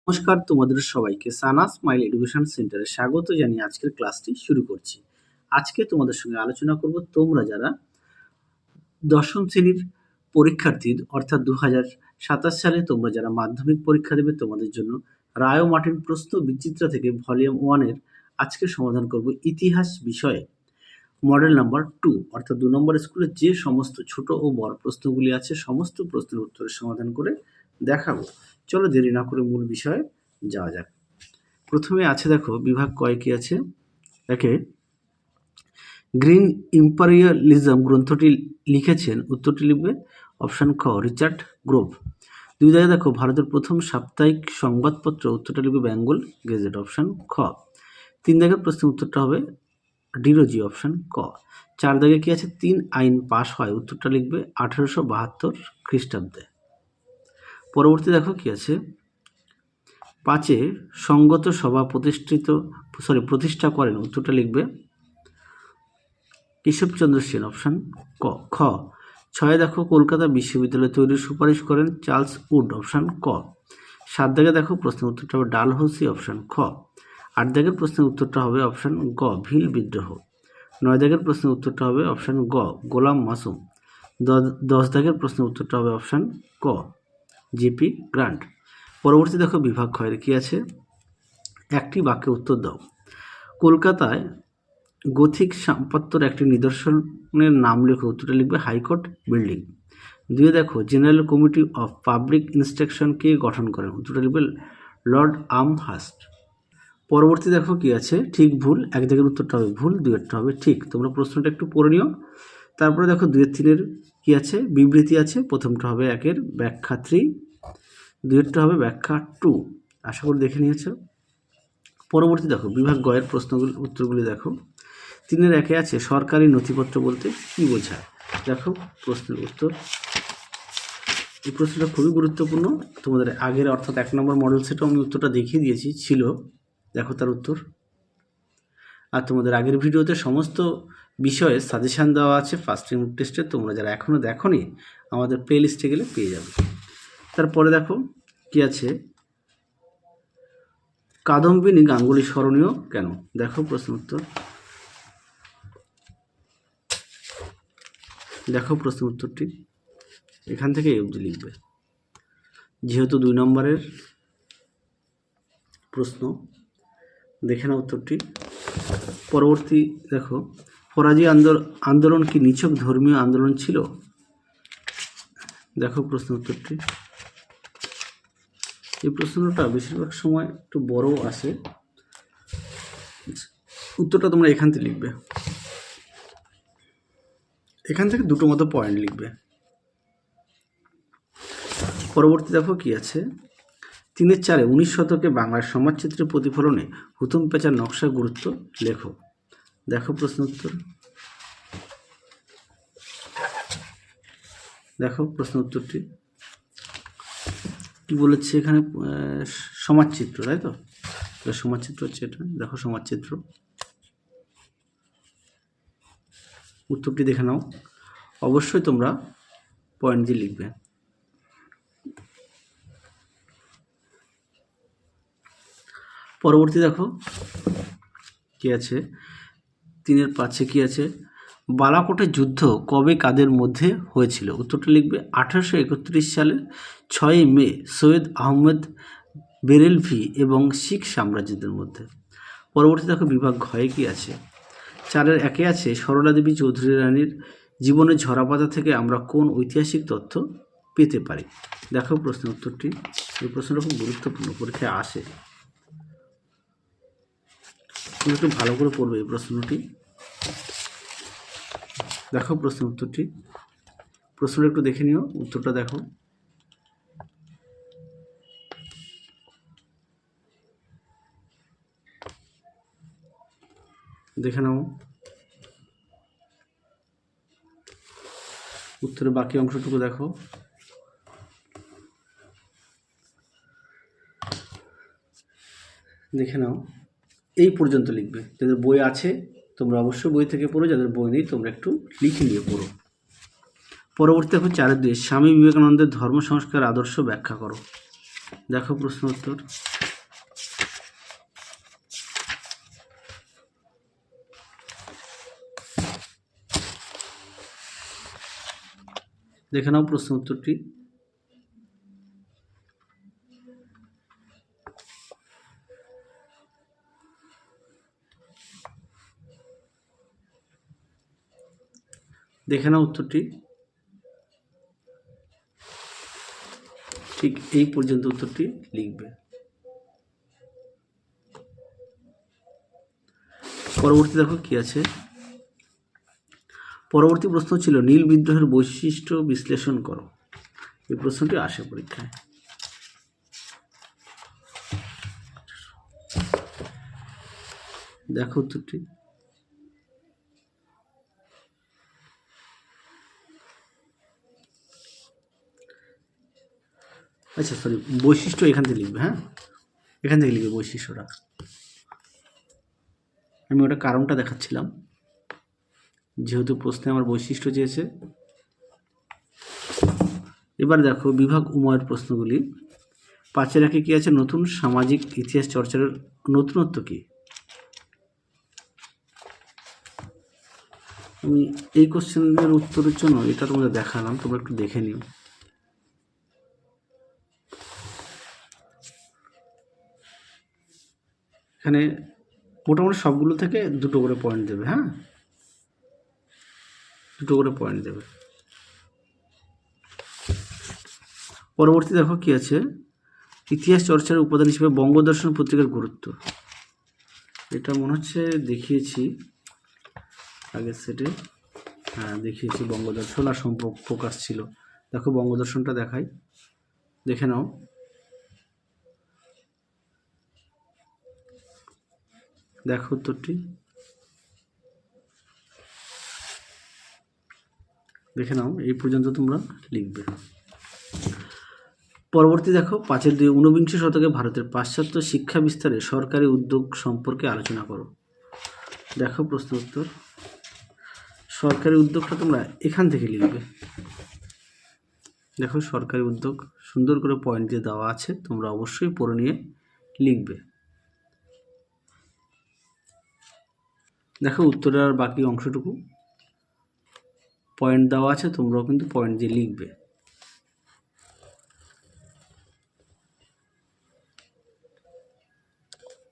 নমস্কার, তোমাদের সবাইকে সানা স্মাইল এডুকেশন সেন্টারে স্বাগত জানিয়ে আজকের ক্লাসটি শুরু করছি। আজকে তোমাদের সঙ্গে আলোচনা করব তোমরা যারা দশম শ্রেণীর পরীক্ষার্থী অর্থাৎ 2027 সালে তোমরা যারা মাধ্যমিক পরীক্ষা দেবে তোমাদের জন্য রায় ও মার্টিন প্রশ্ন বিচিত্রা থেকে ভলিউম 1 এর আজকে সমাধান করব ইতিহাস বিষয়ে মডেল নাম্বার 2 অর্থাৎ 2 নম্বর স্কুলের যে সমস্ত ছোট ও বড় প্রশ্নগুলি আছে সমস্ত প্রশ্নের উত্তরের সমাধান করে দেখাবো। চলো দেরি না করে মূল বিষয়ে যাওয়া যাক। প্রথমে আছে দেখো বিভাগ কয়েকটি আছে। একে গ্রিন ইম্পেরিয়ালিজম গ্রন্থটি লিখেছেন, উত্তরটি লিখবে অপশান খ রিচার্ড গ্রোভ। 2 দাগে দেখো ভারতের প্রথম সাপ্তাহিক সংবাদপত্র, উত্তরটা লিখবে বেঙ্গল গেজেট, অপশান খ। 3 দাগের প্রশ্নের উত্তরটা হবে ডিরোজি, অপশান ক। 4 দাগে কি আছে, 3 আইন পাশ হয়, উত্তরটা লিখবে 1872 খ্রিস্টাব্দে। পরবর্তী দেখো কি আছে, 5 সঙ্গত সভা প্রতিষ্ঠা করেন, উত্তরটা লিখবে কেশবচন্দ্র সেন, অপশান ক খ। 6 দেখো কলকাতা বিশ্ববিদ্যালয় তৈরির সুপারিশ করেন চার্লস উড, অপশান ক। 7 দাগে দেখো প্রশ্নের উত্তরটা হবে ডালহৌসি, অপশান খ। 8 দাগের প্রশ্নের উত্তরটা হবে অপশান গ ভিল বিদ্রোহ। 9 দাগের প্রশ্নের উত্তরটা হবে অপশান গ গোলাম মাসুম। 10 দাগের প্রশ্নের উত্তরটা হবে অপশান ক জিপি গ্রান্ট। পরবর্তী দেখো বিভাগ ক্ষয়ের কি আছে, একটি বাক্যে উত্তর দাও। কলকাতায় গথিক স্থাপত্যের একটি নিদর্শনের নাম লেখো, উত্তরটা লিখবে হাইকোর্ট বিল্ডিং। 2 দেখো general committee of public instruction কে গঠন করেন, উত্তরটা লিখবে লর্ড আমহার্স্ট। পরবর্তী দেখো কি আছে, ঠিক ভুল। 1 দাগের উত্তরটা হবে ভুল, 2-এরটা হবে ঠিক। তোমরা প্রশ্নটা একটু পড়ে নিও। তারপরে দেখো 2-3 কি আছে, বিবৃতি আছে। প্রথমটা হবে 1-এর ব্যাখ্যা 3, 2-এরটা হবে ব্যাখ্যা 2। আশা করি দেখে নিয়েছো। পরবর্তী দেখো বিভাগ গয়ের প্রশ্নগুলি উত্তরগুলি দেখো। 3-এর 1-এ আছে সরকারি নথিপত্র বলতে কি বোঝায়, দেখো প্রশ্নের উত্তর। এই প্রশ্নটা খুবই গুরুত্বপূর্ণ। তোমাদের আগের অর্থাৎ 1 নম্বর মডেল সেটও আমি উত্তরটা দেখিয়ে দিয়েছি, ছিল, দেখো তার উত্তর। আর তোমাদের আগের ভিডিওতে সমস্ত বিষয়ে সাজেশান দেওয়া আছে ফার্স্ট ইউনিট টেস্টে, তোমরা যারা এখনও দেখোনি আমাদের প্লে লিস্টে গেলে পেয়ে যাবে। তারপরে দেখো কি আছে, কাদম্বিনী গাঙ্গুলি স্মরণীয় কেন, দেখো প্রশ্ন উত্তর। দেখো প্রশ্ন উত্তরটি এখান থেকে এই অবধি লিখবে, যেহেতু 2 নম্বরের প্রশ্ন। দেখে নাও উত্তরটি। পরবর্তী দেখো ফরাজি আন্দোলন কি নিছক ধর্মীয় আন্দোলন ছিল, দেখো প্রশ্ন উত্তরটি। এই প্রশ্নটা বেশিরভাগ সময় একটু বড় আসে, উত্তরটা তোমরা এখান থেকে লিখবে। এখান থেকে 2টো মতো পয়েন্ট লিখবে। পরবর্তী দেখো কি আছে, 3-এর 4-এ 19 শতকে বাংলার সমাজচিত্রের প্রতিফলনে হুতুম পেঁচার নকশার গুরুত্ব লেখো, দেখো প্রশ্ন উত্তর। দেখো প্রশ্ন উত্তরটি কি বলেছে এখানে, সমাজচিত্র, তাই তো, সমাজচিত্র হচ্ছে এটা, দেখো সমাজচিত্র। উত্তরটি দেখে নাও, অবশ্যই তোমরা পয়েন্ট দিয়ে লিখবে। পরবর্তী দেখো কি আছে, 3-এর 5-এ কি আছে, বালাকোটের যুদ্ধ কবে কাদের মধ্যে হয়েছিল, উত্তরটা লিখবে 1831 সালের 6 মে সৈয়দ আহমেদ বেরেলভি এবং শিখ সাম্রাজ্যদের মধ্যে। পরবর্তী দেখো বিভাগ ঘয়ে কি আছে, 4-এর 1-এ আছে সরলা দেবী চৌধুরী রানীর জীবনের ঝরাপাতা থেকে আমরা কোন ঐতিহাসিক তথ্য পেতে পারি, দেখো প্রশ্নের উত্তরটি। এই প্রশ্নটা খুব গুরুত্বপূর্ণ, পরীক্ষায় আসে, তুমি একটু ভালো করে পড়বে এই প্রশ্নটি। দেখো প্রশ্ন উত্তরটি, প্রশ্নটা একটু দেখে নিও, উত্তরটা দেখো। দেখে নাও উত্তরের বাকি অংশটুকু দেখো। দেখে নাও, এই পর্যন্ত লিখবে। যাদের বই আছে তোমরা অবশ্যই বই থেকে পড়ো, যাদের বই নেই তোমরা একটু লিখে নিয়ে পড়ো। পরবর্তী দেখো 4-এর 2 স্বামী বিবেকানন্দের ধর্ম সংস্কার আদর্শ ব্যাখ্যা করো, দেখো প্রশ্ন উত্তর। দেখে নাও প্রশ্ন উত্তরটি। দেখে নাও উত্তরটি। ঠিক এই পর্যন্ত উত্তরটি লিখবে। পরবর্তী দেখো কি আছে। পরবর্তী প্রশ্ন ছিল নীল বিদ্রোহের বৈশিষ্ট্য বিশ্লেষণ করো। এই প্রশ্নটি আসে পরীক্ষায়। দেখো উত্তরটি। আচ্ছা সরি, বৈশিষ্ট্য এখান থেকে লিখবে। হ্যাঁ, এখান থেকে লিখবে বৈশিষ্ট্যটা। আমি ওটা কারণটা দেখাচ্ছিলাম, যেহেতু প্রশ্নে আমার বৈশিষ্ট্য চেয়েছে। এবার দেখো বিভাগ উময়ের প্রশ্নগুলি। 5-এর একে কি আছে, নতুন সামাজিক ইতিহাস চর্চার নতুনত্ব কি। আমি এই কোশ্চেনের উত্তরের জন্য এটা তোমাদের দেখালাম, তোমরা একটু দেখে নিও। এখানে মোটামুটি সবগুলো থেকে 2টো করে পয়েন্ট দেবে। হ্যাঁ, 2টো করে পয়েন্ট দেবে। পরবর্তী দেখো কি আছে, ইতিহাস চর্চার উপাদান হিসেবে বঙ্গদর্শন পত্রিকার গুরুত্ব। এটা মনে হচ্ছে দেখিয়েছি আগের সেটে। হ্যাঁ দেখিয়েছি, বঙ্গদর্শন আর প্রকাশ ছিল। দেখো বঙ্গদর্শনটা দেখাই, দেখে নাও। দেখো উত্তরটি, দেখে নাও। এই পর্যন্ত তোমরা লিখবে। পরবর্তী দেখো 5-2 ঊনবিংশ শতকে ভারতের পাশ্চাত্য শিক্ষা বিস্তারে সরকারি উদ্যোগ সম্পর্কে আলোচনা করো। দেখো প্রশ্ন উত্তর। সরকারি উদ্যোগটা তোমরা এখান থেকে লিখবে। দেখো সরকারি উদ্যোগ সুন্দর করে পয়েন্ট দিয়ে দেওয়া আছে, তোমরা অবশ্যই পড়ে নিয়ে লিখবে। দেখো উত্তরের আর বাকি অংশটুকু পয়েন্ট দেওয়া আছে, তোমরাও কিন্তু পয়েন্ট দিয়ে লিখবে।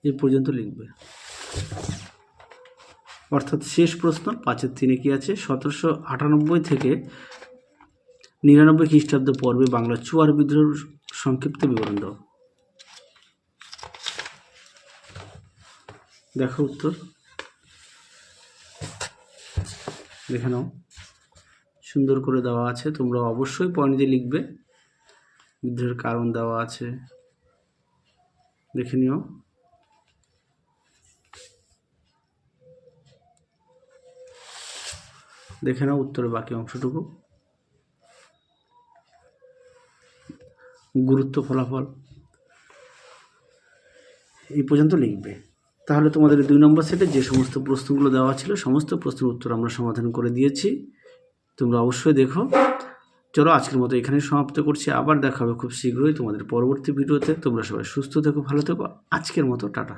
এই পর্যন্ত লিখবে। অর্থাৎ শেষ প্রশ্ন 5-3 কি আছে, 1798 থেকে 99 খ্রিস্টাব্দ পর্বে বাংলা চুয়ার বিদ্রোহ সংক্ষিপ্ত বিবরণ দাও। দেখো উত্তর, দেখে নাও। সুন্দর করে দেওয়া আছে, তোমরা অবশ্যই পয়েন্ট দিয়ে লিখবে। বিদ্রোহের কারণ দেওয়া আছে, দেখে নিও। দেখে নাও উত্তরের বাকি অংশটুকু। গুরুত্ব, ফলাফল এই পর্যন্ত লিখবে। তাহলে তোমাদের 2 নম্বর সেটে যে সমস্ত প্রশ্নগুলো দেওয়া ছিল সমস্ত প্রশ্নের উত্তর আমরা সমাধান করে দিয়েছি। তোমরা অবশ্যই দেখো। চলো আজকের মতো এখানেই সমাপ্ত করছি। আবার দেখা হবে খুব শীঘ্রই তোমাদের পরবর্তী ভিডিওতে। তোমরা সবাই সুস্থ থেকো, ভালো থেকো। আজকের মতো টাটা।